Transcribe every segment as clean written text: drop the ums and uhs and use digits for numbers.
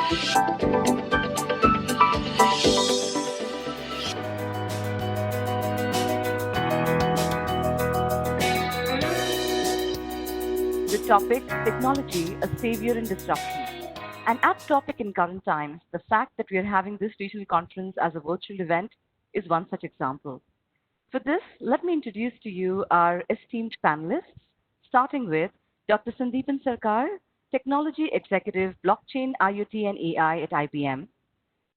The topic, technology, a savior in disruption. An apt topic in current times, the fact that we are having this digital conference as a virtual event is one such example. For this, let me introduce to you our esteemed panelists, starting with Dr. Sandipam Sarkar, Technology Executive, Blockchain, IoT, and AI at IBM.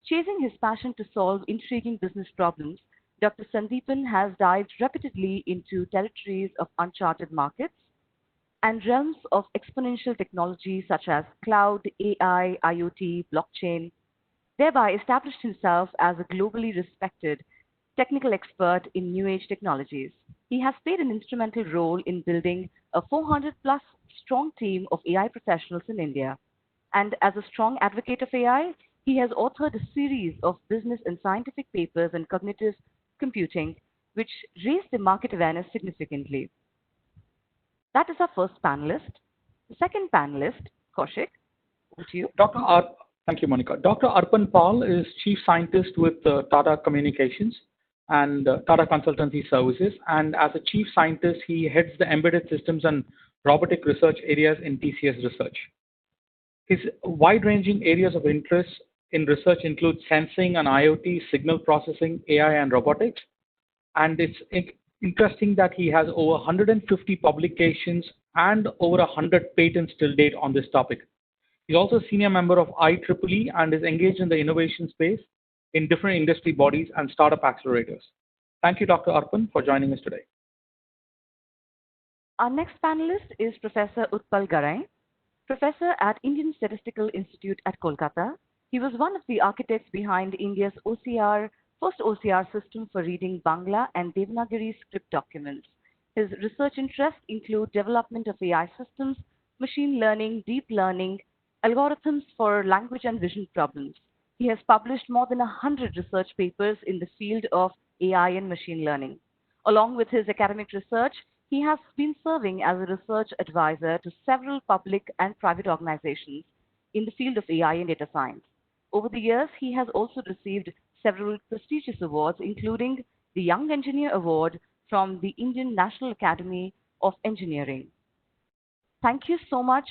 Chasing his passion to solve intriguing business problems, Dr. Sandipan has dived repeatedly into territories of uncharted markets and realms of exponential technology such as cloud, AI, IoT, blockchain, thereby established himself as a globally respected technical expert in new age technologies. He has played an instrumental role in building a 400 plus strong team of AI professionals in India. And as a strong advocate of AI, he has authored a series of business and scientific papers on cognitive computing, which raised the market awareness significantly. That is our first panelist. The second panelist, Kaushik, over to you. Thank you, Monica. Dr. Arpan Pal is Chief Scientist with Tata Communications and Tata Consultancy Services. And as a Chief Scientist, he heads the embedded systems and robotic research areas in TCS Research. His wide-ranging areas of interest in research include sensing and IoT, signal processing, AI, and robotics. And it's interesting that he has over 150 publications and over 100 patents till date on this topic. He's also a senior member of IEEE and is engaged in the innovation space in different industry bodies and startup accelerators. Thank you, Dr. Arpan, for joining us today. Our next panelist is Professor Utpal Garai, professor at Indian Statistical Institute at Kolkata. He was one of the architects behind India's first OCR system for reading Bangla and Devanagari script documents. His research interests include development of AI systems, machine learning, deep learning, algorithms for language and vision problems. He has published more than 100 research papers in the field of AI and machine learning. Along with his academic research, he has been serving as a research advisor to several public and private organizations in the field of AI and data science. Over the years, he has also received several prestigious awards, including the Young Engineer Award from the Indian National Academy of Engineering. Thank you so much,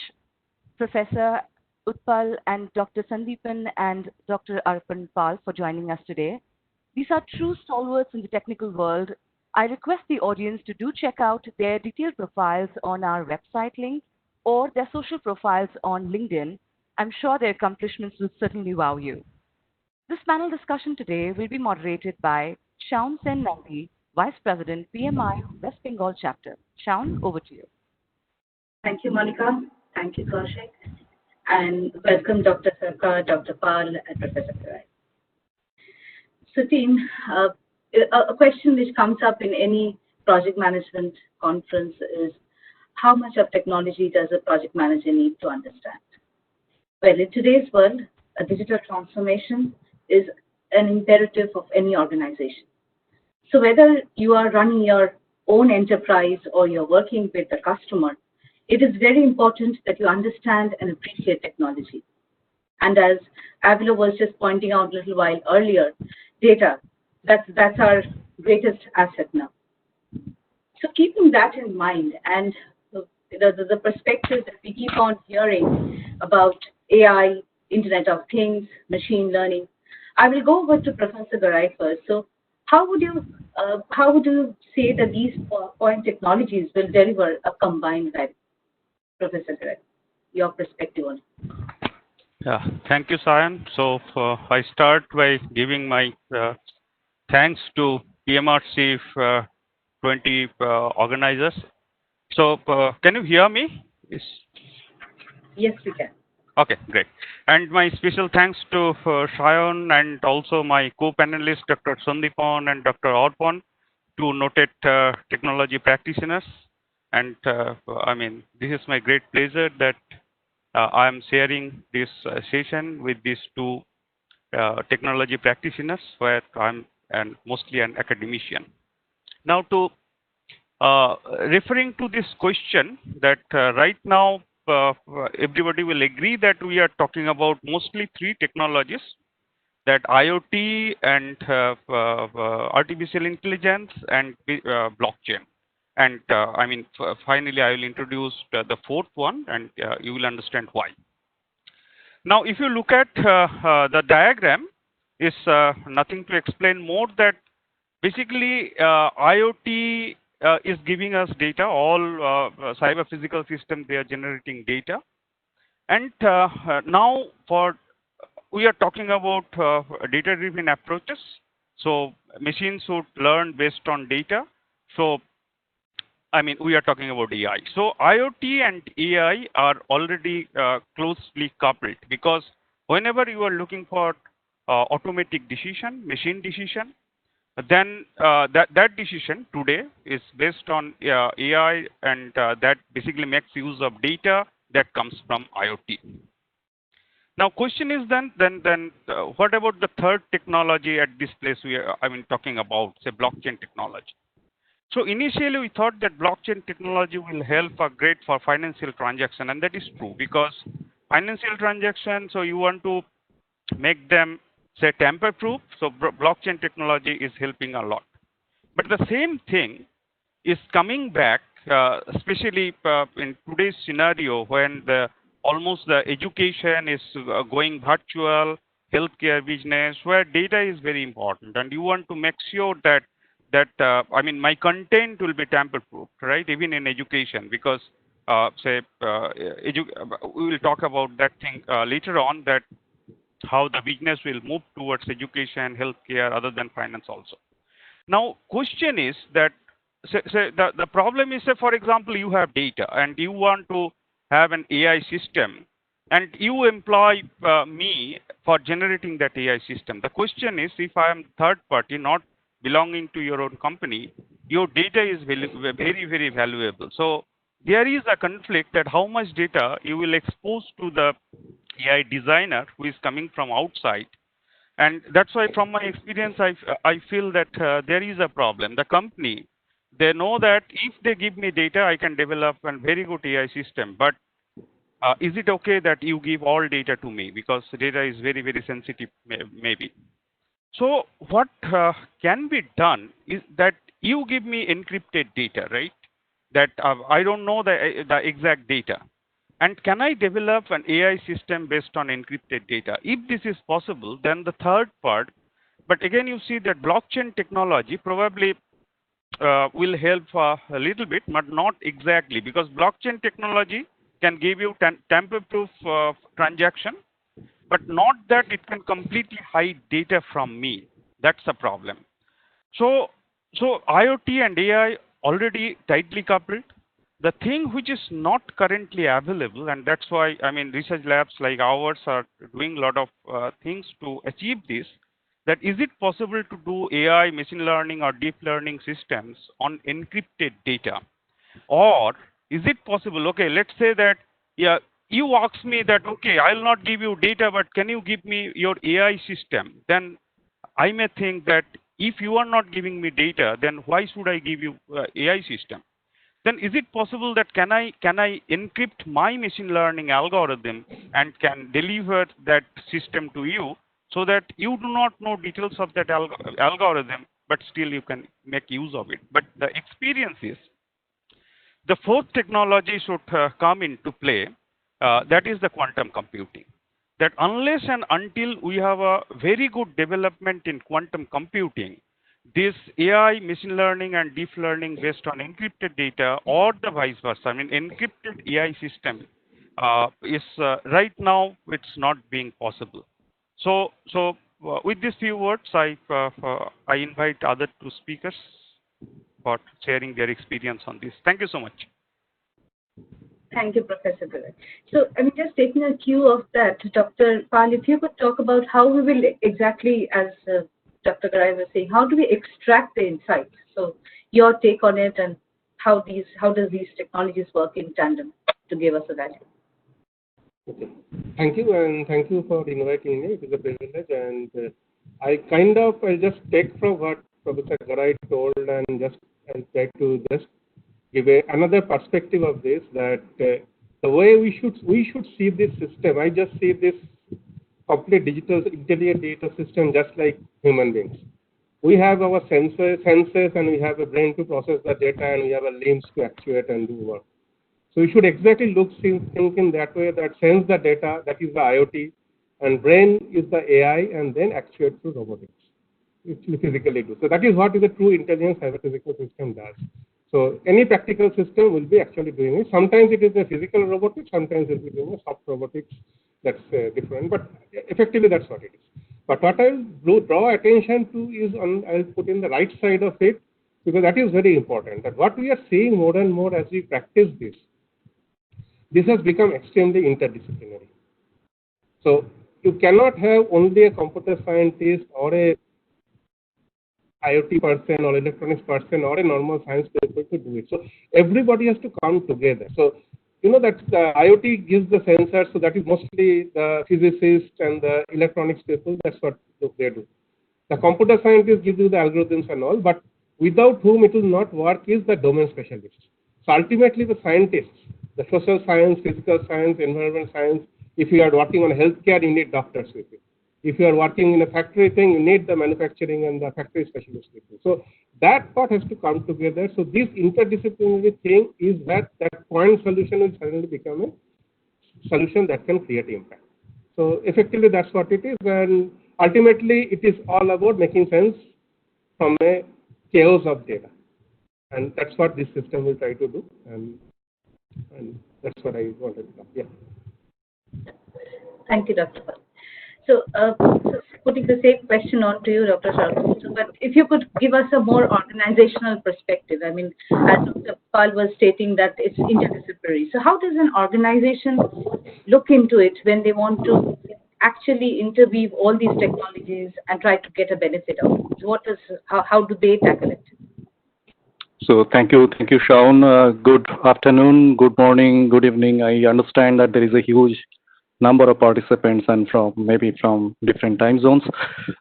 Professor Utpal and Dr. Sandipan and Dr. Arpan Pal for joining us today. These are true stalwarts in the technical world. I request the audience to do check out their detailed profiles on our website link or their social profiles on LinkedIn. I'm sure their accomplishments will certainly wow you. This panel discussion today will be moderated by Shaun Sen Nandi, Vice President, PMI West Bengal Chapter. Shaun, over to you. Thank you, Monica. Thank you, Kaushik. And welcome, Dr. Sarkar, Dr. Pal, and Professor Garai. So, team, a question which comes up in any project management conference is, how much of technology does a project manager need to understand? Well, in today's world, a digital transformation is an imperative of any organization. So whether you are running your own enterprise or you're working with a customer, it is very important that you understand and appreciate technology. And as Avila was just pointing out a little while earlier, data, that's our greatest asset now. So keeping that in mind and the perspective that we keep on hearing about AI, Internet of Things, machine learning, I will go over to Professor Garai first. So how would you say that these point technologies will deliver a combined value? Professor Garai, your perspective on it. Yeah, thank you, Sayan. So I start by giving my thanks to PMRC 20 organizers. So can you hear me? Yes, we can. Okay, great. And my special thanks to Sayan and also my co-panelists, Dr. Sandipam and Dr. Arpan, two noted technology practitioners. And I mean, this is my great pleasure that I am sharing this session with these two technology practitioners, where I'm mostly an academician. Now, to referring to this question that right now everybody will agree that we are talking about mostly three technologies, that IoT and artificial intelligence and blockchain. And I mean, finally, I will introduce the fourth one, and you will understand why. Now, if you look at the diagram, is nothing to explain more that basically IoT is giving us data. All cyber physical systems, they are generating data. And now for we are talking about data-driven approaches. So machines should learn based on data. So I mean, we are talking about AI. So IoT and AI are already closely coupled, because whenever you are looking for automatic decision, machine decision, then that decision today is based on AI, and that basically makes use of data that comes from IoT. Now, question is then what about the third technology at this place we are talking about, say blockchain technology. So initially we thought that blockchain technology will help great for financial transaction, and that is true, because financial transactions, so you want to make them say tamper proof, so blockchain technology is helping a lot. But the same thing is coming back, especially in today's scenario when almost the education is going virtual, healthcare business, where data is very important, and you want to make sure that my content will be tamper-proof, right? Even in education, because we will talk about that thing later on, that how the business will move towards education, healthcare, other than finance also. Now, question is that the problem is, for example, you have data and you want to have an AI system, and you employ me for generating that AI system. The question is, if I am third party, not belonging to your own company, your data is very, very valuable. So there is a conflict that how much data you will expose to the AI designer who is coming from outside. And that's why from my experience, I feel that there is a problem. The company, they know that if they give me data, I can develop a very good AI system. But is it okay that you give all data to me? Because data is very, very sensitive, maybe. So what can be done is that you give me encrypted data, right? That I don't know the exact data. And can I develop an AI system based on encrypted data? If this is possible, then the third part, but again, you see that blockchain technology probably will help a little bit, but not exactly, because blockchain technology can give you tamper-proof transaction, but not that it can completely hide data from me. That's a problem. So IoT and AI already tightly coupled. The thing which is not currently available, and that's why research labs like ours are doing a lot of things to achieve this, that is it possible to do AI, machine learning or deep learning systems on encrypted data? Or is it possible, okay, let's say that, yeah, you ask me that, okay, I'll not give you data, but can you give me your AI system? Then I may think that if you are not giving me data, then why should I give you AI system? Then is it possible that can I encrypt my machine learning algorithm and can deliver that system to you, so that you do not know details of that algorithm, but still you can make use of it? But the experience is, the fourth technology should come into play, that is the quantum computing. That unless and until we have a very good development in quantum computing, this AI, machine learning and deep learning based on encrypted data, or the vice versa, encrypted AI system is right now it's not being possible. So with these few words, I invite other two speakers for sharing their experience on this. Thank you so much. Thank you, Professor Garai. So I'm just taking a cue of that, Dr. Pal, if you could talk about how we will exactly, as Dr. Garai was saying, how do we extract the insights? So your take on it, and how does these technologies work in tandem to give us a value? Okay. Thank you, and thank you for inviting me. It is a privilege, and I'll just take from what Professor Garai told, and I'll try to just give another perspective of this, that The way we should see this system, I just see this complete digital intelligent data system just like human beings. We have our senses and we have a brain to process the data and we have a limbs to actuate and do work. So we should exactly think in that way, that sense the data, that is the IoT, and brain is the AI, and then actuate through robotics, which we physically do. So that is what is a true intelligence as a physical system does. So any practical system will be actually doing it. Sometimes it is a physical robotics, sometimes it will be doing a soft robotics. That's different, but effectively that's what it is. But what I will draw attention to is I'll put in the right side of it, because that is very important. That what we are seeing more and more as we practice this has become extremely interdisciplinary. So you cannot have only a computer scientist or a IoT person or electronics person or a normal science person to do it. So everybody has to come together. So you know that the IoT gives the sensors, so that is mostly the physicists and the electronics people. That's what they do. The computer scientists give you the algorithms and all, but without whom it will not work is the domain specialists. So ultimately, the scientists, the social science, physical science, environment science. If you are working on healthcare, you need doctors with you. If you are working in a factory thing, you need the manufacturing and the factory specialist people. So that part has to come together. So this interdisciplinary thing is that point solution will suddenly become a solution that can create impact. So effectively, that's what it is. And ultimately, it is all about making sense from a chaos of data. And that's what this system will try to do. And that's what I wanted to talk. Yeah. Thank you, Dr. Pal. So, putting the same question on to you, Dr. Sharma, but if you could give us a more organizational perspective. I mean, as Dr. Pal was stating that it's interdisciplinary. So how does an organization look into it when they want to actually interweave all these technologies and try to get a benefit of it? How do they tackle it? So thank you, Shaun. Good afternoon, good morning, good evening. I understand that there is a huge number of participants and maybe from different time zones.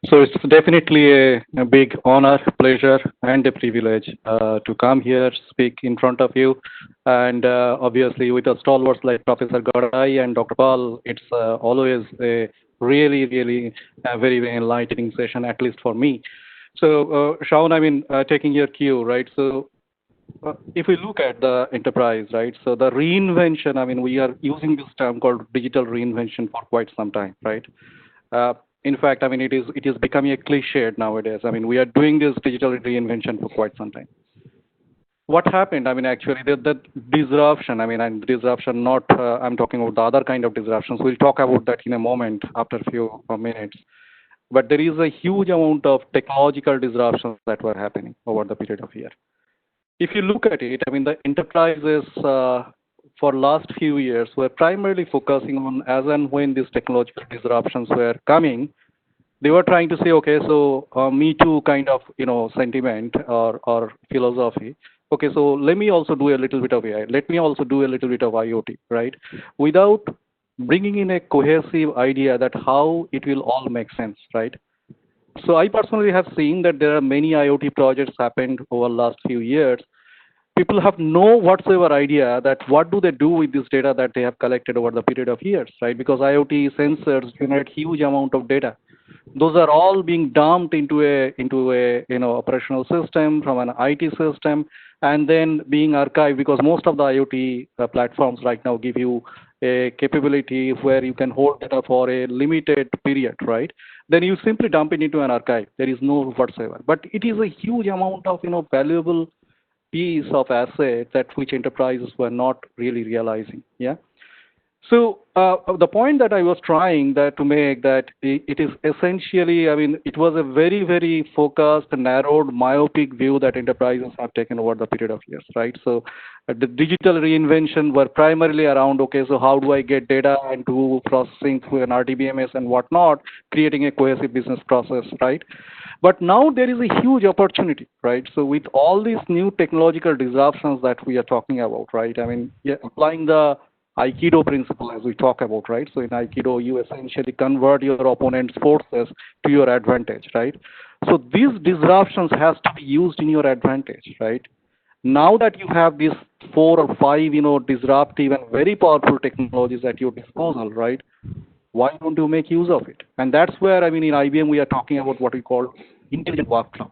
So it's definitely a big honor, pleasure, and a privilege to come here, speak in front of you. And obviously with the stalwarts like Professor Garai and Dr. Pal, it's always a really, very, very enlightening session, at least for me. So, Shaun, I mean, taking your cue, right? So, if we look at the enterprise, right? So, the reinvention, I mean, we are using this term called digital reinvention for quite some time, right? In fact, I mean, it is becoming a cliche nowadays. I mean, we are doing this digital reinvention for quite some time. What happened? I mean, actually, the disruption, I mean, and disruption, not, I'm talking about the other kind of disruptions. We'll talk about that in a moment after a few minutes. But there is a huge amount of technological disruptions that were happening over the period of year. If you look at it, I mean, the enterprises for last few years were primarily focusing on as and when these technological disruptions were coming, they were trying to say, okay, so me too kind of, sentiment or philosophy. Okay, so let me also do a little bit of AI. Let me also do a little bit of IoT, right? Without bringing in a cohesive idea that how it will all make sense, right? So I personally have seen that there are many IoT projects happened over the last few years. People have no whatsoever idea that what do they do with this data that they have collected over the period of years, right? Because IoT sensors generate huge amount of data. Those are all being dumped into a operational system from an IT system, and then being archived, because most of the IoT platforms right now give you a capability where you can hold data for a limited period, right? Then you simply dump it into an archive. There is no whatsoever. But it is a huge amount of valuable piece of asset that which enterprises were not really realizing. Yeah. So the point that I was trying to make that it is essentially, I mean, it was a very, very focused, narrowed, myopic view that enterprises have taken over the period of years, right? So the digital reinvention were primarily around, okay, so how do I get data and do processing through an RDBMS and whatnot, creating a cohesive business process, right? But now there is a huge opportunity, right? So with all these new technological disruptions that we are talking about, right? I mean, applying the Aikido principle as we talk about, right? So in Aikido, you essentially convert your opponent's forces to your advantage, right? So these disruptions has to be used in your advantage, right? Now that you have these 4 or 5, disruptive and very powerful technologies at your disposal, right? Why don't you make use of it? And that's where, I mean, in IBM, we are talking about what we call intelligent workflow.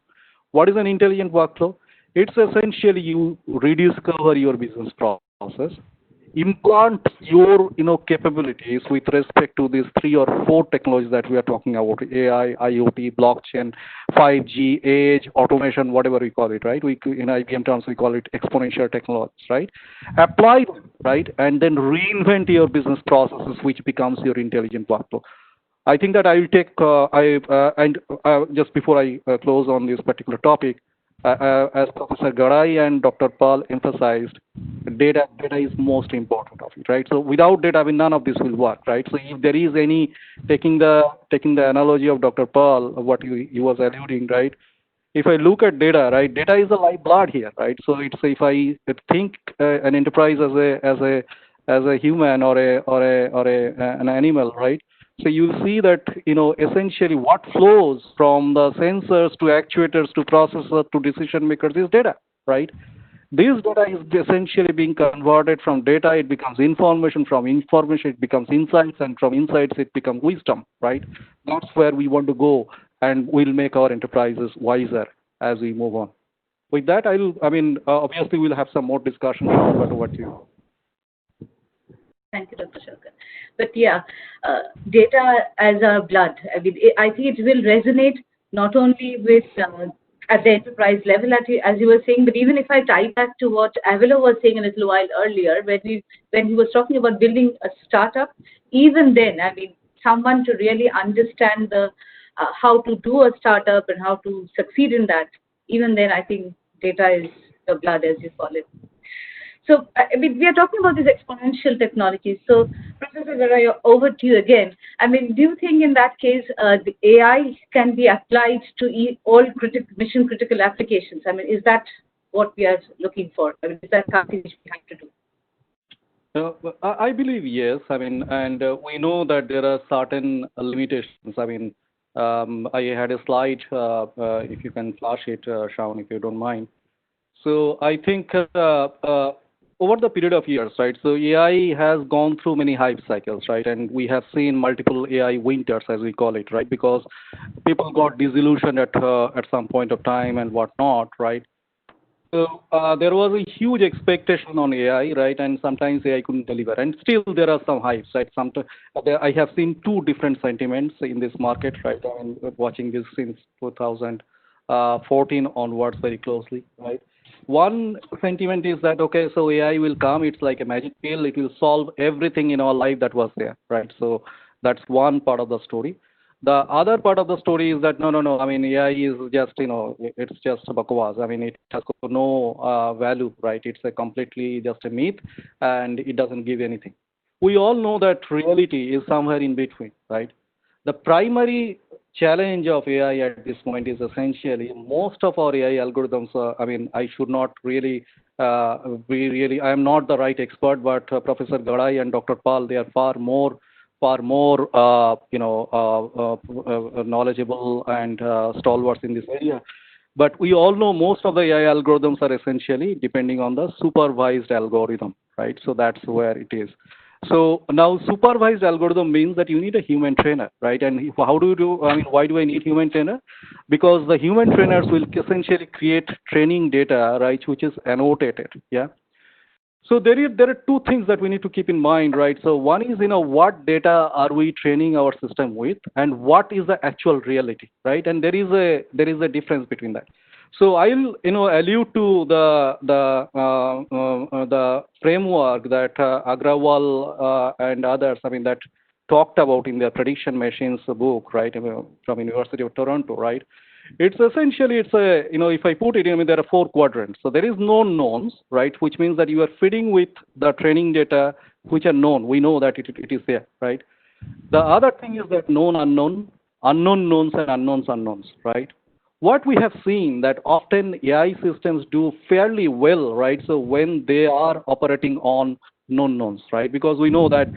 What is an intelligent workflow? It's essentially you rediscover your business process, implant your capabilities with respect to these 3 or 4 technologies that we are talking about: AI, IoT, blockchain, 5G, edge, automation, whatever we call it, right? We in IBM terms we call it exponential technologies, right? Apply them, right, and then reinvent your business processes, which becomes your intelligent workflow. I think that I will take just before I close on this particular topic, as Professor Garai and Dr. Paul emphasized, data is most important of it, right? So without data, I mean, none of this will work, right? So if there is any, taking the analogy of Dr. Paul, what he was alluding, right? If I look at data, right, data is the lifeblood here, right? So it's, if I think an enterprise as a human or an animal, right? So you see that essentially what flows from the sensors to actuators to processors to decision makers is data, right? This data is essentially being converted from data. It becomes information. From information, it becomes insights, and from insights, it becomes wisdom, right? That's where we want to go, and we'll make our enterprises wiser as we move on. With that, obviously, we'll have some more discussion. But over to you. Thank you, Dr. Shankar. But yeah, data as our blood. I mean, I think it will resonate not only with at the enterprise level, as you were saying, but even if I tie back to what Avila was saying a little while earlier, when he was talking about building a startup, even then, I mean, someone to really understand the how to do a startup and how to succeed in that, even then, I think data is the blood, as you call it. So, I mean, we are talking about these exponential technologies. So, Professor Garai, over to you again. I mean, do you think in that case, the AI can be applied to all mission-critical applications? I mean, is that what we are looking for? I mean, is that something which we have to do? I believe yes. I mean, and we know that there are certain limitations. I mean, I had a slide, if you can flash it, Shaun, if you don't mind. So I think over the period of years, right? So AI has gone through many hype cycles, right? And we have seen multiple AI winters, as we call it, right? Because people got disillusioned at some point of time and whatnot, right? So there was a huge expectation on AI, right? And sometimes AI couldn't deliver. And still there are some hypes, right? I have seen 2 different sentiments in this market, right? I mean, watching this since 2014 onwards very closely, right? One sentiment is that, okay, so AI will come, it's like a magic pill, it will solve everything in our life that was there, right? So that's one part of the story. The other part of the story is that, no, I mean, AI is just, it's just bakwas. I mean, it has no value, right? It's a completely just a myth, and it doesn't give anything. We all know that reality is somewhere in between, right? The primary challenge of AI at this point is essentially most of our AI algorithms. I mean, I should not really I am not the right expert, but Professor Garai and Dr. Pal, they are far more knowledgeable and stalwarts in this area. But we all know most of the AI algorithms are essentially depending on the supervised algorithm, right? So that's where it is. So now supervised algorithm means that you need a human trainer, right? And how do you do, I mean, why do I need human trainer? Because the human trainers will essentially create training data, right, which is annotated, yeah? So there are 2 things that we need to keep in mind, right? So one is, what data are we training our system with, and what is the actual reality, right? And there is a difference between that. So I'll allude to the framework that Agrawal and others, I mean, that talked about in their Prediction Machines book, right, from University of Toronto, right? It's essentially, it's a, if I put it, I mean, there are 4 quadrants. So there is known knowns, right, which means that you are feeding with the training data which are known. We know that it is there, right? The other thing is that known unknown, unknown knowns, and unknowns, right? What we have seen that often AI systems do fairly well, right? So when they are operating on known knowns, right? Because we know that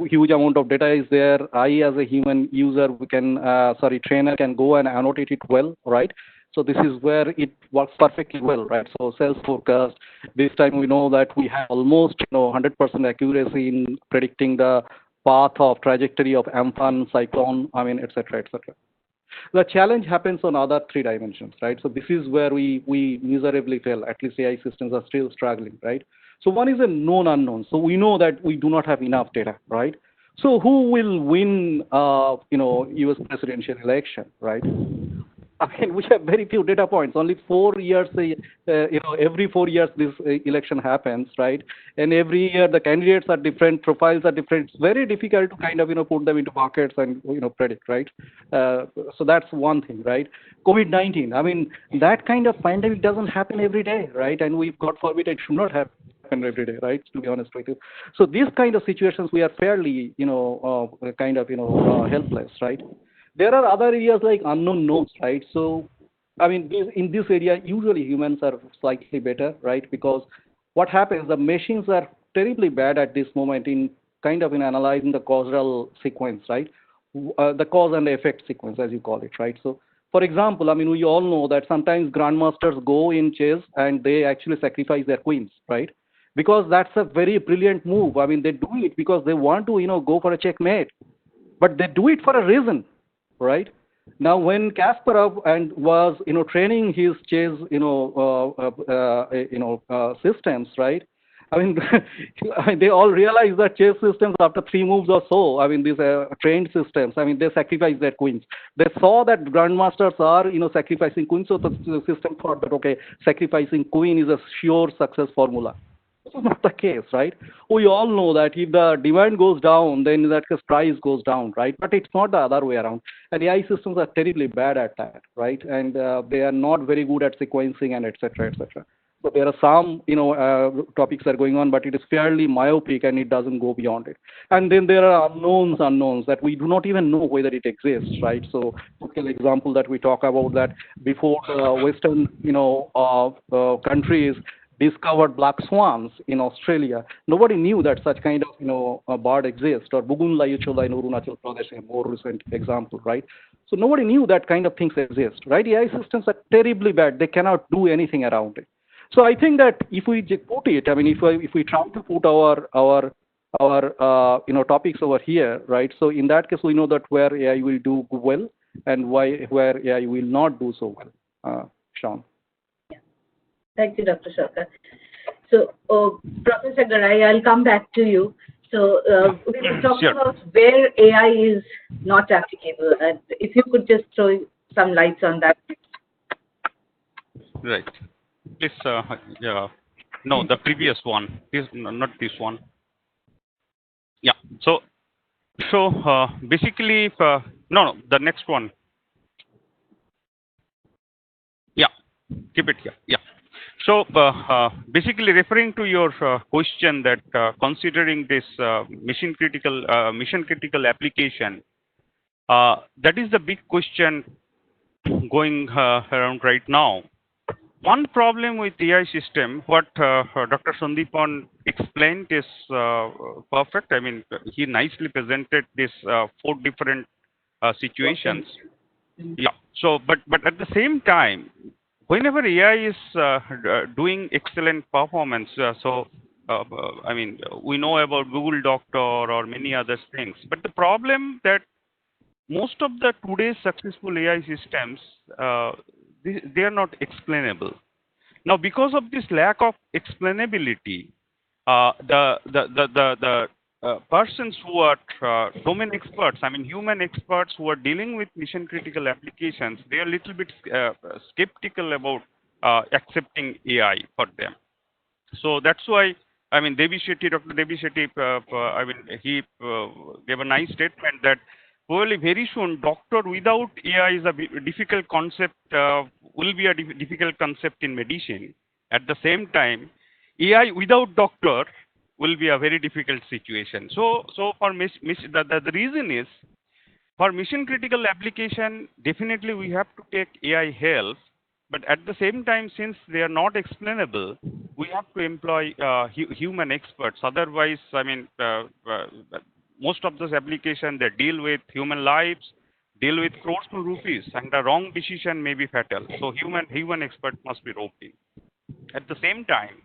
huge amount of data is there. I, as a human user, trainer can go and annotate it well, right? So this is where it works perfectly well, right? So sales forecast, this time we know that we have almost 100% accuracy in predicting the path of trajectory of Amphan, cyclone, I mean, etc., etc. The challenge happens on other three dimensions, right? So this is where we miserably fail. At least AI systems are still struggling, right? So one is a known unknown. So we know that we do not have enough data, right? So who will win, U.S. presidential election, right? I mean, we have very few data points. Only 4 years, every 4 years this election happens, right? And every year the candidates are different, profiles are different. It's very difficult to kind of, put them into buckets and, predict, right? So that's one thing, right? COVID-19, I mean, that kind of pandemic doesn't happen every day, right? And we, God forbid, it should not happen every day, right? To be honest with you. So these kind of situations, we are fairly, helpless, right? There are other areas like unknown knowns, right? So, I mean, in this area, usually humans are slightly better, right? Because what happens, the machines are terribly bad at this moment in kind of in analyzing the causal sequence, right? The cause and effect sequence, as you call it, right? So, for example, I mean, we all know that sometimes grandmasters go in chess and they actually sacrifice their queens, right? Because that's a very brilliant move. I mean, they do it because they want to, go for a checkmate, but they do it for a reason, right? Now, when Kasparov and was training his chess systems, right? I mean, they all realized that chess systems after 3 moves or so, I mean, these trained systems, I mean, they sacrifice their queens. They saw that grandmasters are sacrificing queens, so the system thought that okay, sacrificing queen is a sure success formula. This is not the case, right? We all know that if the demand goes down, then in that case price goes down, right? But it's not the other way around. And AI systems are terribly bad at that, right? And they are not very good at sequencing and etc. etc. So there are some, topics are going on, but it is fairly myopic and it doesn't go beyond it. And then there are unknowns that we do not even know whether it exists, right? So, typical example that we talk about that before Western, countries discovered black swans in Australia. Nobody knew that such kind of a bird exists, or Bugunla Yuchola in Arunachal Pradesh, a more recent example, right? So nobody knew that kind of things exist, right? AI systems are terribly bad; they cannot do anything around it. So I think that if we put it, I mean, if we try to put our topics over here, right? So in that case, we know that where AI will do well and where AI will not do so well. Sean. Thank you, Dr. Sarkar. So, Professor Garai, I'll come back to you. So, we were talking about where AI is not applicable, and if you could just throw some lights on that. Right. This, no, the previous one. This, not this one. Yeah. So basically, no, the next one. Yeah. Keep it here. Yeah. So basically, referring to your question that considering this mission critical application, that is the big question going around right now. One problem with AI system, what Dr. Sandipam explained is perfect. I mean, he nicely presented this 4 different situations. Yeah. So, but at the same time, whenever AI is doing excellent performance, I mean, we know about Google Doctor or many other things. But the problem that most of the today's successful AI systems, they are not explainable. Now, because of this lack of explainability, the persons who are domain experts, I mean human experts who are dealing with mission critical applications, they are a little bit skeptical about accepting AI for them. So that's why, I mean, Dr. Devi Shetty, I mean, he gave a nice statement that probably very soon, doctor without AI is a difficult concept, will be a difficult concept in medicine. At the same time, AI without doctor will be a very difficult situation. So for the reason is, for mission critical application, definitely we have to take AI help. But at the same time, since they are not explainable, we have to employ human experts. Otherwise, I mean, most of those applications, they deal with human lives, deal with crores of rupees, and a wrong decision may be fatal. So human expert must be roped in. At the same time,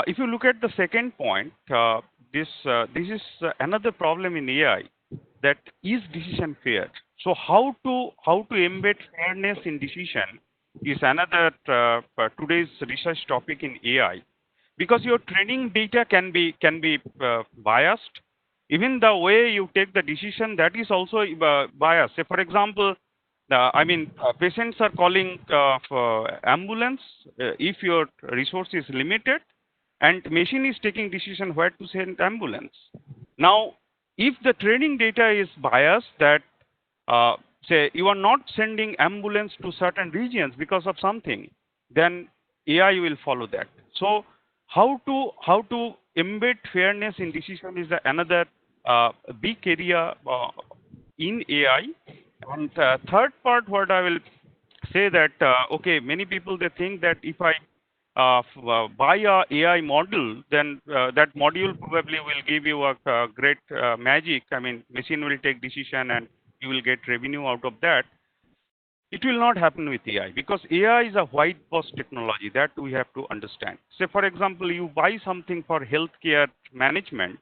if you look at the second point, this is another problem in AI, that is decision fair. So how to embed fairness in decision is another today's research topic in AI, because your training data can be biased. Even the way you take the decision, that is also biased. Say for example, patients are calling for ambulance if your resource is limited, and machine is taking decision where to send ambulance. Now, if the training data is biased, that say you are not sending ambulance to certain regions because of something, then AI will follow that. So how to embed fairness in decision is another big area in AI. And third part, what I will say that okay, many people they think that if I buy a AI model, then that module probably will give you a great magic. I mean, machine will take decision and you will get revenue out of that. It will not happen with AI, because AI is a white box technology that we have to understand. Say, for example, you buy something for healthcare management,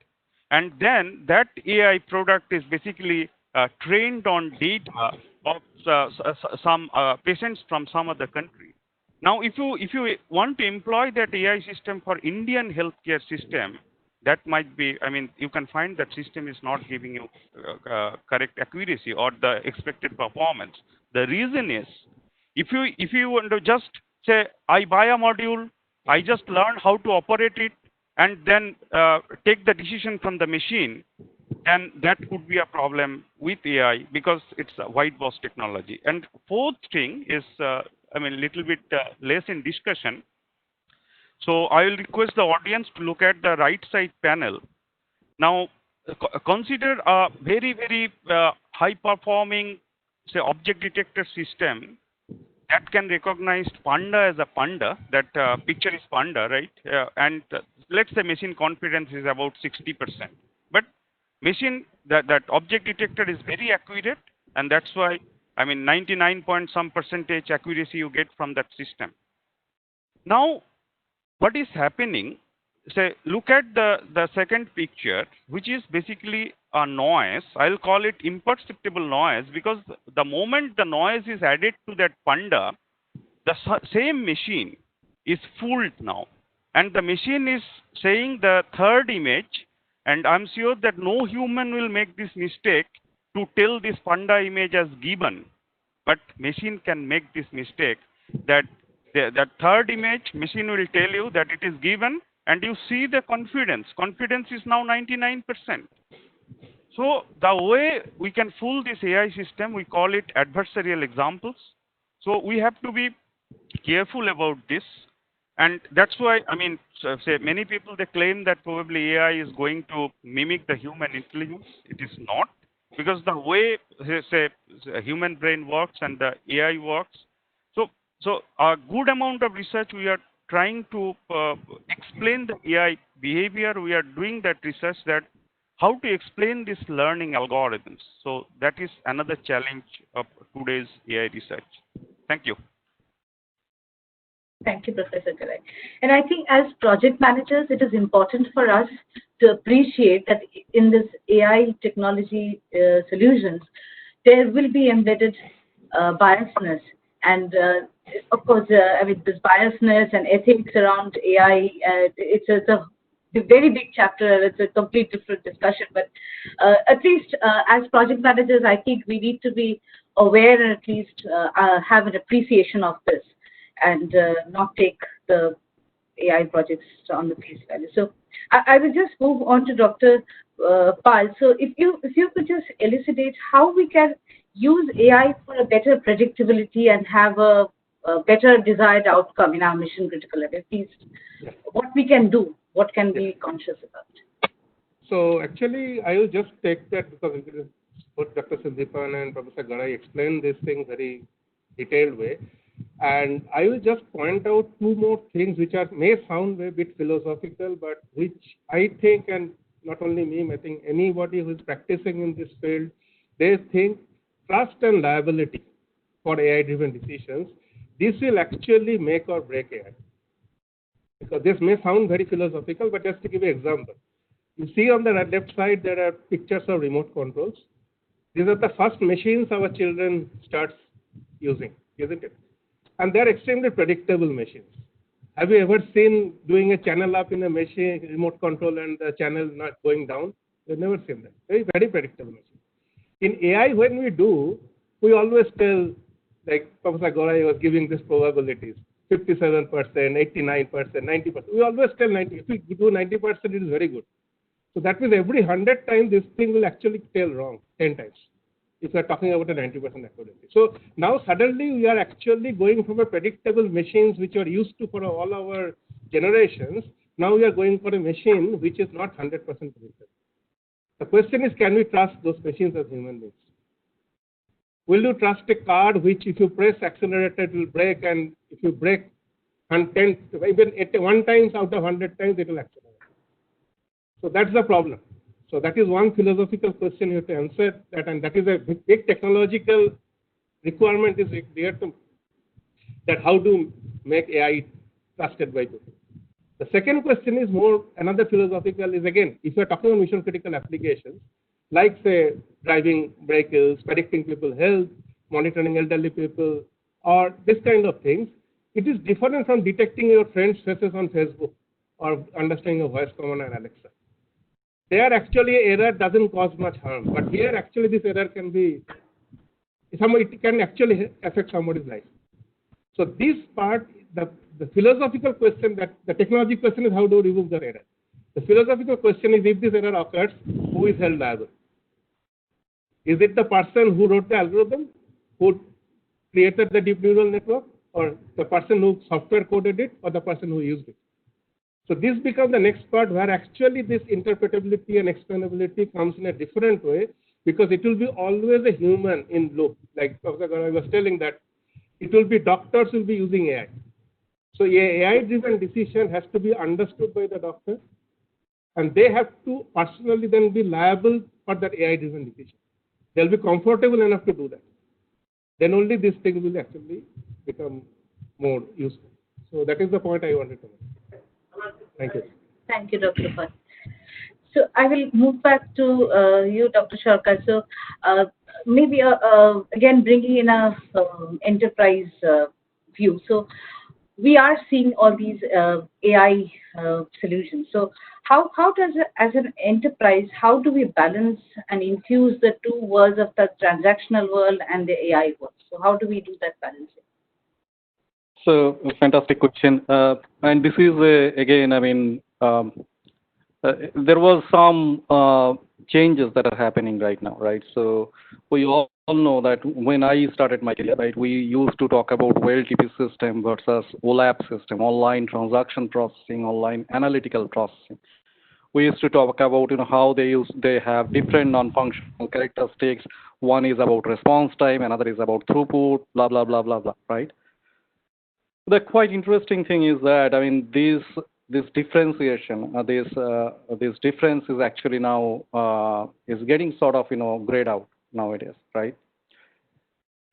and then that AI product is basically trained on data of some patients from some other country. Now, if you want to employ that AI system for Indian healthcare system, that might be, I mean, you can find that system is not giving you correct accuracy or the expected performance. The reason is, if you want to just say, I buy a module, I just learn how to operate it, and then take the decision from the machine, then that could be a problem with AI, because it's a white box technology. And fourth thing is, little bit less in discussion. So I will request the audience to look at the right side panel. Now, consider a very, very high performing, say, object detector system that can recognize panda as a panda. That picture is panda, right? And let's say machine confidence is about 60%. But machine, that object detector is very accurate, and that's why, 99 point some percentage accuracy you get from that system. Now, what is happening? Say, look at the second picture, which is basically a noise. I'll call it imperceptible noise, because the moment the noise is added to that panda, the same machine is fooled now, and the machine is saying the third image, and I'm sure that no human will make this mistake to tell this panda image as given, but machine can make this mistake, that that third image, machine will tell you that it is given, and you see the confidence. Confidence is now 99%. So the way we can fool this AI system, we call it adversarial examples. So we have to be careful about this. And that's why, say many people, they claim that probably AI is going to mimic the human intelligence. It is not, because the way, say the human brain works and the AI works. So a good amount of research, we are trying to explain the AI behavior. We are doing that research, that how to explain this learning algorithms. So that is another challenge of today's AI research. Thank you. Thank you, Professor Garai. And I think as project managers, it is important for us to appreciate that in this AI technology solutions, there will be embedded biasness. And of course, this biasness and ethics around AI, it's a very big chapter. It's a complete different discussion. But at least as project managers, I think we need to be aware and at least have an appreciation of this, and not take the AI projects on the face value. So I will just move on to Dr. Pal. So if you could just elucidate how we can use AI for a better predictability and have a better desired outcome in our mission critical level. At least what we can do, what can we be conscious about. So actually, I will just take that, because both Dr. Sandipam and Professor Garai explained this thing very detailed way. And I will just point out two more things which may sound a bit philosophical, but which I think, and not only me, I think anybody who is practicing in this field, they think trust and liability for AI-driven decisions, this will actually make or break AI. Because this may sound very philosophical, but just to give you an example. You see on the left side, there are pictures of remote controls. These are the first machines our children start using, isn't it? And they're extremely predictable machines. Have you ever seen doing a channel up in a machine, remote control, and the channel not going down? You've never seen that. Very, very predictable machine. In AI, when we do, we always tell, like Professor Gorai was giving these probabilities, 57%, 89%, 90%. We always tell 90. If we do 90%, it is very good. So that means every 100 times, this thing will actually tell wrong 10 times, if we are talking about a 90% accuracy. So now suddenly we are actually going from a predictable machines which are used to for all our generations. Now we are going for a machine which is not 100% predictable. The question is, can we trust those machines as human beings? Will you trust a car which, if you press accelerator, it will brake, and if you brake 10, even 1 times out of 100 times, it will accelerate? So that's the problem. So that is one philosophical question you have to answer, that, and that is a big technological requirement is there to that how to make AI trusted by people. The second question is more another philosophical is, again, if you are talking about mission critical applications, like say driving vehicles, predicting people's health, monitoring elderly people, or this kind of things, it is different from detecting your friends' faces on Facebook or understanding a voice command and Alexa. There actually error doesn't cause much harm, but here actually this error can be, it can actually affect somebody's life. So this part, the philosophical question, that the technology question is how to remove the error. The philosophical question is, if this error occurs, who is held liable? Is it the person who wrote the algorithm, who created the deep neural network, or the person who software coded it, or the person who used it? So this becomes the next part where actually this interpretability and explainability comes in a different way, because it will be always a human in loop. Like Professor Garai was telling that it will be doctors will be using AI. So AI-driven decision has to be understood by the doctor, and they have to personally then be liable for that AI-driven decision. They'll be comfortable enough to do that. Then only this thing will actually become more useful. So that is the point I wanted to make. Thank you. Thank you, Dr. Pat. So I will move back to you, Dr. Sharkar. So maybe again bringing in a enterprise view. So we are seeing all these AI solutions. So how does, as an enterprise, how do we balance and infuse the two worlds of the transactional world and the AI world? So how do we do that balancing? So fantastic question. And this is, again, I mean, there was some changes that are happening right now, right? So we all know that when I started my career, right, we used to talk about OLTP system versus OLAP system, online transaction processing, online analytical processing. We used to talk about, how they have different non-functional characteristics. One is about response time, another is about throughput, blah, blah, blah, blah, blah, right? The quite interesting thing is that, I mean, this differentiation, this difference is actually now is getting sort of, grayed out nowadays, right?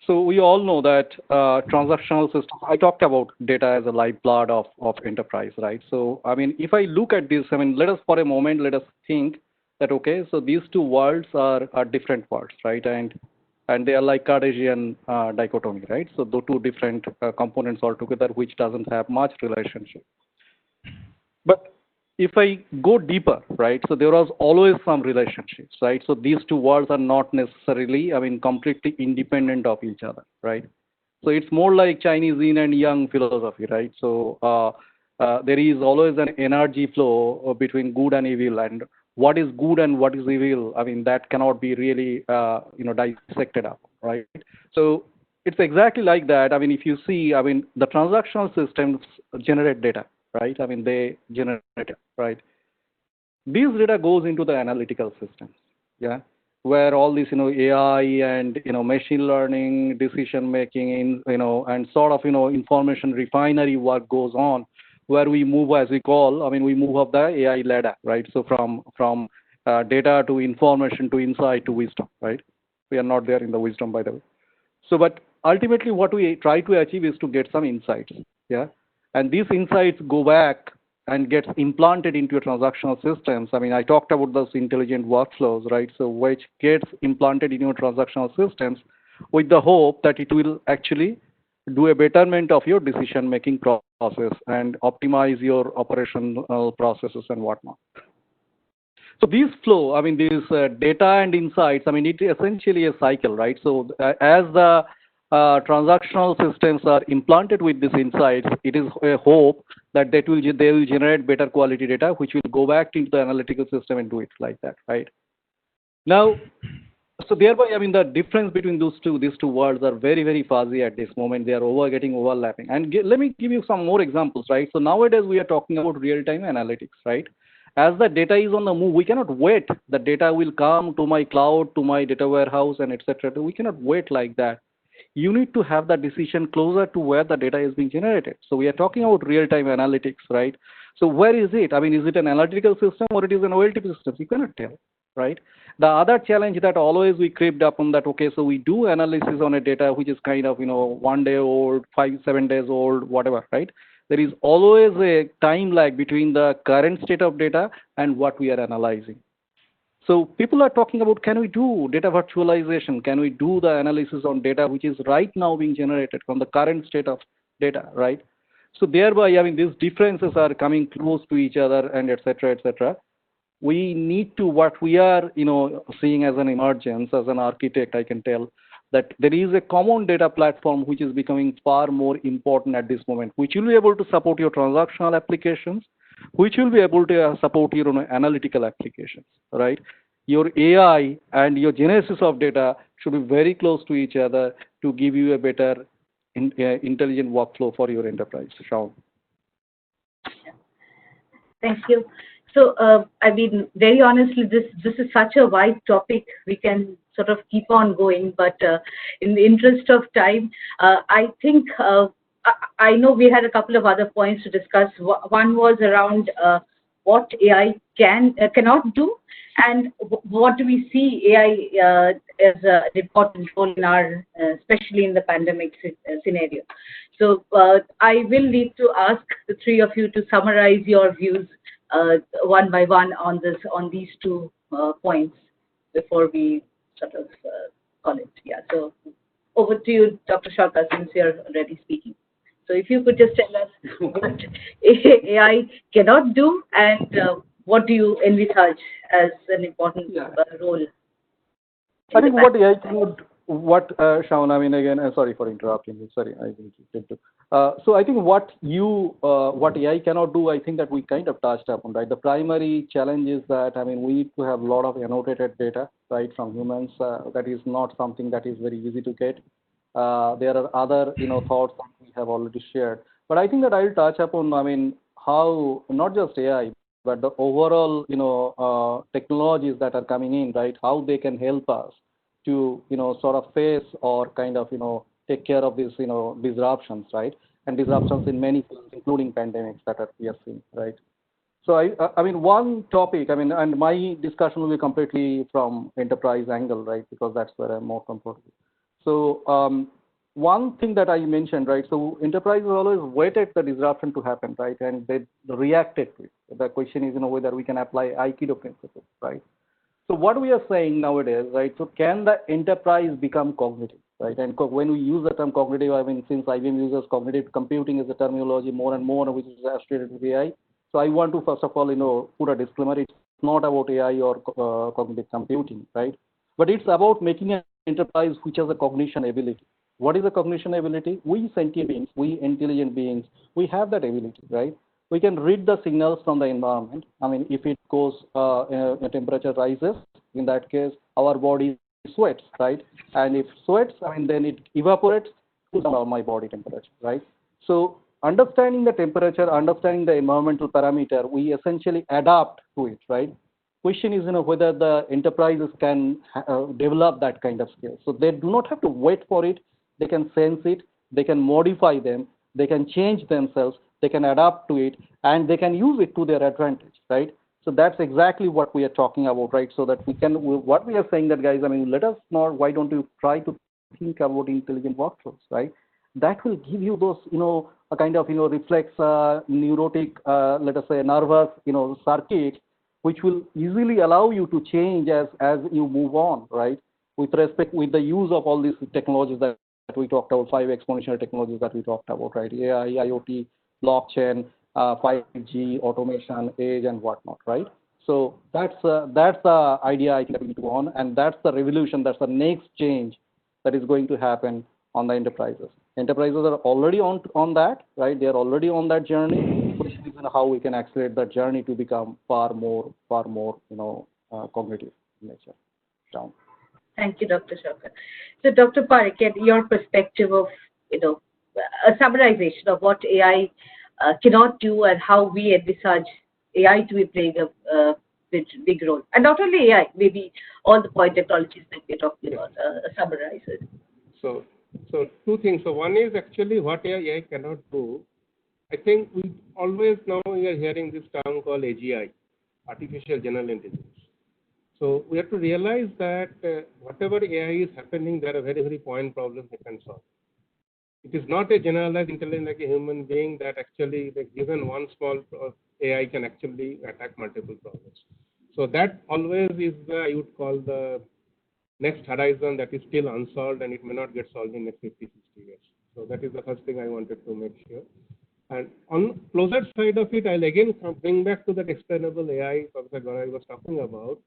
So we all know that transactional systems, I talked about data as a lifeblood of enterprise, right? So, I mean, if I look at this, I mean, let us for a moment, let us think that, okay, so these two worlds are different worlds, right? And they are like Cartesian dichotomy, right? So the two different components altogether, which doesn't have much relationship. But if I go deeper, right, so there was always some relationships, right? So these two worlds are not necessarily, I mean, completely independent of each other, right? So it's more like Chinese yin and yang philosophy, right? So there is always an energy flow between good and evil, and what is good and what is evil, I mean, that cannot be really, dissected up, right? So it's exactly like that. I mean, if you see, I mean, the transactional systems generate data, right? I mean, they generate it, right? These data goes into the analytical systems, yeah, where all this, AI and, machine learning, decision making, and sort of, information refinery work goes on, where we move, as we call, I mean, we move up the AI ladder, right? So from data to information to insight to wisdom, right? We are not there in the wisdom, by the way. So, but ultimately what we try to achieve is to get some insights, yeah? And these insights go back and gets implanted into your transactional systems. I mean, I talked about those intelligent workflows, right? So which gets implanted in your transactional systems with the hope that it will actually do a betterment of your decision-making process and optimize your operational processes and whatnot. So these flow, I mean, these data and insights, I mean, it is essentially a cycle, right? So as the transactional systems are implanted with these insights, it is a hope that they will generate better quality data, which will go back into the analytical system and do it like that, right? Now, so thereby, I mean, the difference between these two words are very, very fuzzy at this moment. They are getting overlapping. And let me give you some more examples, right? So nowadays we are talking about real-time analytics, right? As the data is on the move, we cannot wait. The data will come to my cloud, to my data warehouse, and etc. We cannot wait like that. You need to have the decision closer to where the data is being generated. So we are talking about real-time analytics, right? So where is it? I mean, is it an analytical system or it is an OLTP system? You cannot tell, right? The other challenge that always we crept up on that, okay, so we do analysis on a data which is kind of, 1 day old, 5-7 days old, whatever, right? There is always a time lag between the current state of data and what we are analyzing. So people are talking about, can we do data virtualization? Can we do the analysis on data which is right now being generated from the current state of data, right? So thereby, I mean, these differences are coming close to each other and et cetera, et cetera. We need to, what we are, seeing as an emergence, as an architect, I can tell that there is a common data platform which is becoming far more important at this moment, which will be able to support your transactional applications, which will be able to support your analytical applications, right? Your AI and your genesis of data should be very close to each other to give you a better intelligent workflow for your enterprise. Shaun. Thank you. So, I mean, very honestly, this is such a wide topic. We can sort of keep on going, but in the interest of time, I think I know we had a couple of other points to discuss. One was around what AI cannot do, and what do we see AI as an important role in our, especially in the pandemic scenario. So I will need to ask the three of you to summarize your views one by one on these two points before we sort of call it. Yeah. So over to you, Dr. Sharka, since you're already speaking. So if you could just tell us what AI cannot do and what do you envisage as an important role? I think what AI cannot, Shaun, I mean, again, sorry for interrupting you. Sorry, I didn't get to. So I think what AI cannot do, I think that we kind of touched upon, right? The primary challenge is that, I mean, we need to have a lot of annotated data, right, from humans. That is not something that is very easy to get. There are other, thoughts that we have already shared. But I think that I'll touch upon, I mean, how not just AI, but the overall, technologies that are coming in, right? How they can help us to, sort of face or kind of, take care of these, disruptions, right? And disruptions in many fields, including pandemics that we are seeing, right? So I mean, one topic, I mean, and my discussion will be completely from enterprise angle, right? Because that's where I'm more comfortable. So one thing that I mentioned, right? So enterprises always waited the disruption to happen, right? And they reacted to it. The question is, whether we can apply Aikido principles, right? So what we are saying nowadays, right? So can the enterprise become cognitive, right? And when we use the term cognitive, I mean, since IBM uses cognitive computing as a terminology more and more, which is associated with AI. So I want to first of all, put a disclaimer. It's not about AI or cognitive computing, right? But it's about making an enterprise which has a cognition ability. What is a cognition ability? We sentient beings, we intelligent beings, we have that ability, right? We can read the signals from the environment. I mean, if it goes, temperature rises, in that case, our body sweats, right? And if sweats, I mean, then it evaporates, cools down my body temperature, right? So understanding the temperature, understanding the environmental parameter, we essentially adapt to it, right? Question is, whether the enterprises can develop that kind of skill. So they do not have to wait for it. They can sense it. They can modify them. They can change themselves. They can adapt to it, and they can use it to their advantage, right? So that's exactly what we are talking about, right? So that what we are saying that, guys, I mean, let us not, why don't you try to think about intelligent workflows, right? That will give you those, a kind of, reflex, neurotic, let us say, nervous, circuit, which will easily allow you to change as you move on, right? With the use of all these technologies that we talked about, 5 exponential technologies that we talked about, right? AI, IoT, blockchain, 5G, automation, edge, and whatnot, right? So that's the idea I think that we need to go on, and that's the revolution. That's the next change that is going to happen on the enterprises. Enterprises are already on that, right? They are already on that journey. Question is how we can accelerate that journey to become far more, cognitive in nature. Down. Thank you, Dr. Shankar. So, Dr. Parekh, your perspective of, a summarization of what AI cannot do and how we envisage AI to be playing a big role. And not only AI, maybe all the point technologies that we're talking about, summarize it. So two things. So one is actually what AI cannot do. I think we always now we are hearing this term called AGI, artificial general intelligence. So we have to realize that whatever AI is happening, there are very, very point problems it can solve. It is not a generalized intelligence like a human being that actually, like, given one small AI can actually attack multiple problems. So that always is I would call the next horizon that is still unsolved, and it may not get solved in the next 50, 60 years. So that is the first thing I wanted to make sure. And on closer side of it, I'll again bring back to that explainable AI Professor Garai was talking about.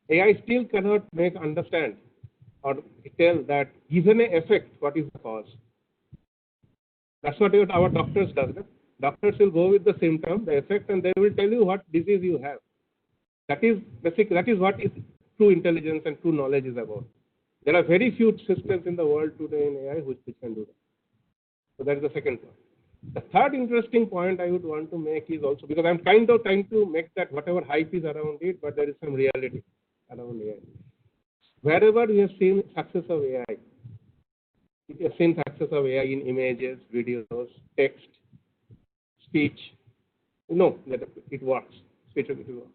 AI still cannot understand or tell that given an effect, what is the cause. That's what our doctors does. Doctors will go with the symptom, the effect, and they will tell you what disease you have. That is basic. That is what is true intelligence and true knowledge is about. There are very few systems in the world today in AI which can do that. So that is the second point. The third interesting point I would want to make is also, because I'm kind of trying to make that whatever hype is around it, but there is some reality around AI. Wherever we have seen success of AI, we have seen success of AI in images, videos, text, speech. That it works. Speech it works.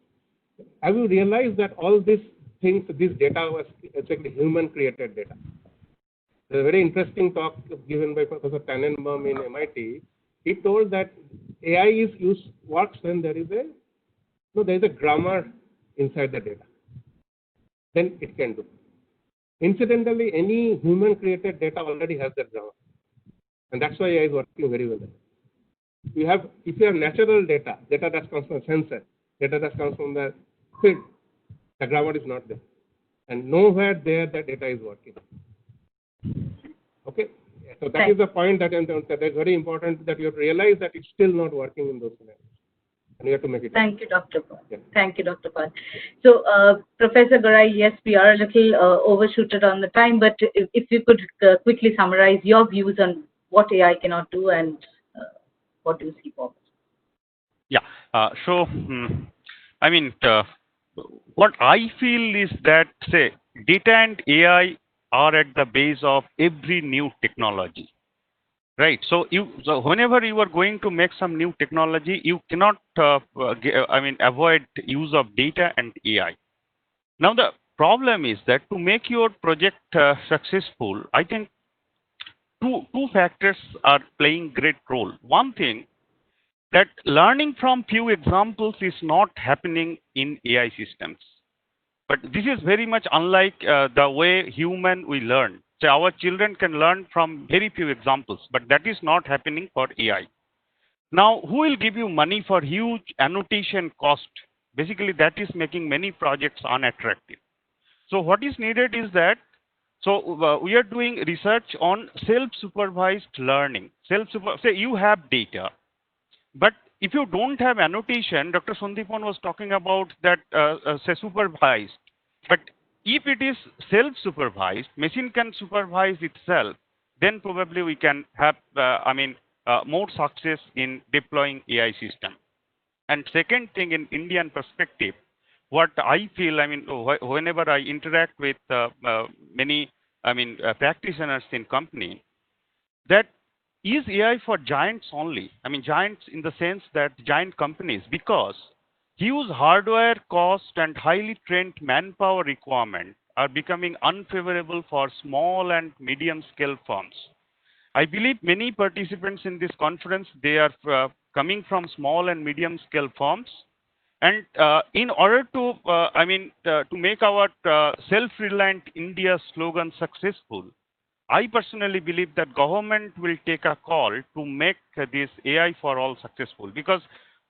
Have you realized that all these things, this data was exactly human-created data? There's a very interesting talk given by Professor Tannenbaum in MIT. He told that AI works when there is a grammar inside the data. Then it can do. Incidentally, any human-created data already has that grammar, and that's why AI is working very well. If you have natural data that comes from a sensor, data that comes from the field, the grammar is not there, and nowhere there the data is working. Okay, so that is the point that is very important, that you have to realize that it's still not working in those scenarios. And you have to make it. Thank you, Dr. Pal. Yeah. Thank you, Dr. Pal. So, Professor Garai, yes, we are a little overshooted on the time, but if you could quickly summarize your views on what AI cannot do and what do you see forward? Yeah. What I feel is that, say, data and AI are at the base of every new technology. Right. So whenever you are going to make some new technology, you cannot, avoid use of data and AI. Now the problem is that to make your project successful, I think two factors are playing great role. One thing, that learning from few examples is not happening in AI systems. But this is very much unlike the way human we learn. So our children can learn from very few examples, but that is not happening for AI. Now, who will give you money for huge annotation cost? Basically, that is making many projects unattractive. So what is needed is that, we are doing research on self-supervised learning. Say you have data, but if you don't have annotation, Dr. Sandipam was talking about that, say supervised, but if it is self-supervised, machine can supervise itself, then probably we can have, more success in deploying AI system. And second thing, in Indian perspective, what I feel, whenever I interact with many, practitioners in company, that is AI for giants only. Giants in the sense that giant companies, because Huge hardware cost and highly trained manpower requirement are becoming unfavorable for small and medium scale firms. I believe many participants in this conference, they are coming from small and medium scale firms. And in order to, to make our self-reliant India slogan successful, I personally believe that government will take a call to make this AI for all successful, because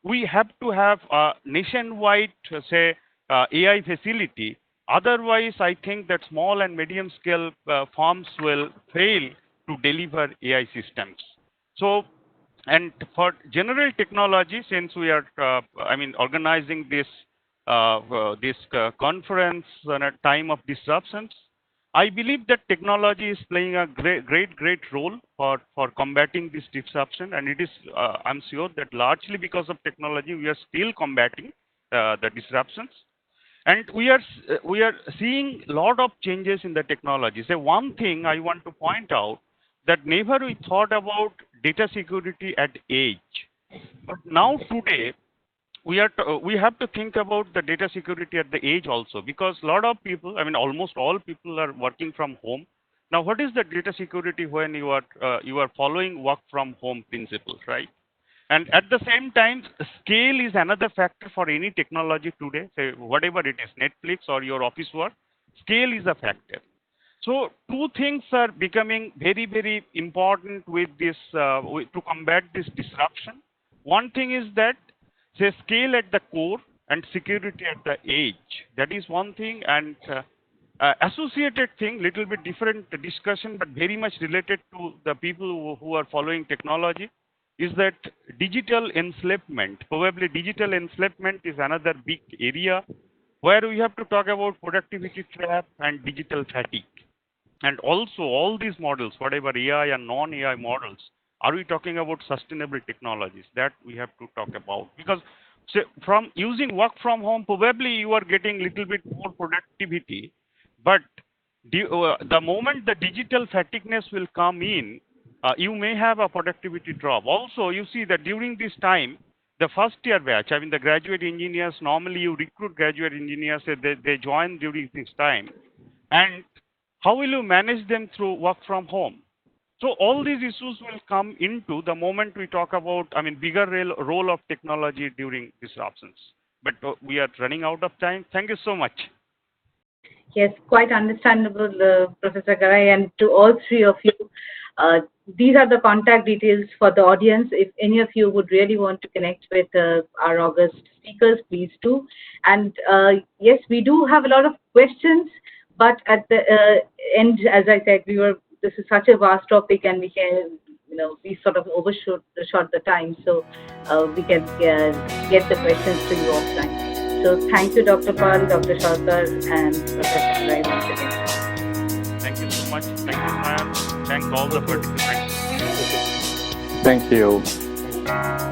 we have to have a nationwide, say, AI facility. Otherwise, I think that small and medium scale firms will fail to deliver AI systems. So, and for general technology, since we are, organizing this conference on a time of disruptions, I believe that technology is playing a great role for combating this disruption, and it is, I'm sure that largely because of technology, we are still combating the disruptions. And we are seeing a lot of changes in the technology. So one thing I want to point out, that never we thought about data security at edge, but now today we have to think about the data security at the edge also, because a lot of people, I mean almost all people, are working from home. Now what is the data security when you are following work from home principles, right? And at the same time, scale is another factor for any technology today. Say whatever it is, Netflix or your office work, scale is a factor. So two things are becoming very important with this to combat this disruption. One thing is that, say, scale at the core and security at the edge. That is one thing, and associated thing, little bit different discussion, but very much related to the people who are following technology, is that digital enslavement. Probably digital enslavement is another big area where we have to talk about productivity trap and digital fatigue. And also all these models, whatever AI and non-AI models, are we talking about sustainable technologies? That we have to talk about. Because say, from using work from home, probably you are getting little bit more productivity, but the moment the digital fatigueness will come in, you may have a productivity drop. Also, you see that during this time, the first year batch, I mean the graduate engineers, normally you recruit graduate engineers, they join during this time. And how will you manage them through work from home? So all these issues will come into the moment we talk about, I mean, bigger role of technology during disruptions. But we are running out of time. Thank you so much. Yes, quite understandable, Professor Garai, and to all three of you. These are the contact details for the audience. If any of you would really want to connect with our August speakers, please do. And yes, we do have a lot of questions, but at the end, as I said, this is such a vast topic, and we can, we sort of overshot the time, so we can get the questions to you offline. So thank you, Dr. Pal, Dr. Sharkar, and Professor Rai once again. Thank you so much. Thank you, Sayan. Thank all the participants. Thank you.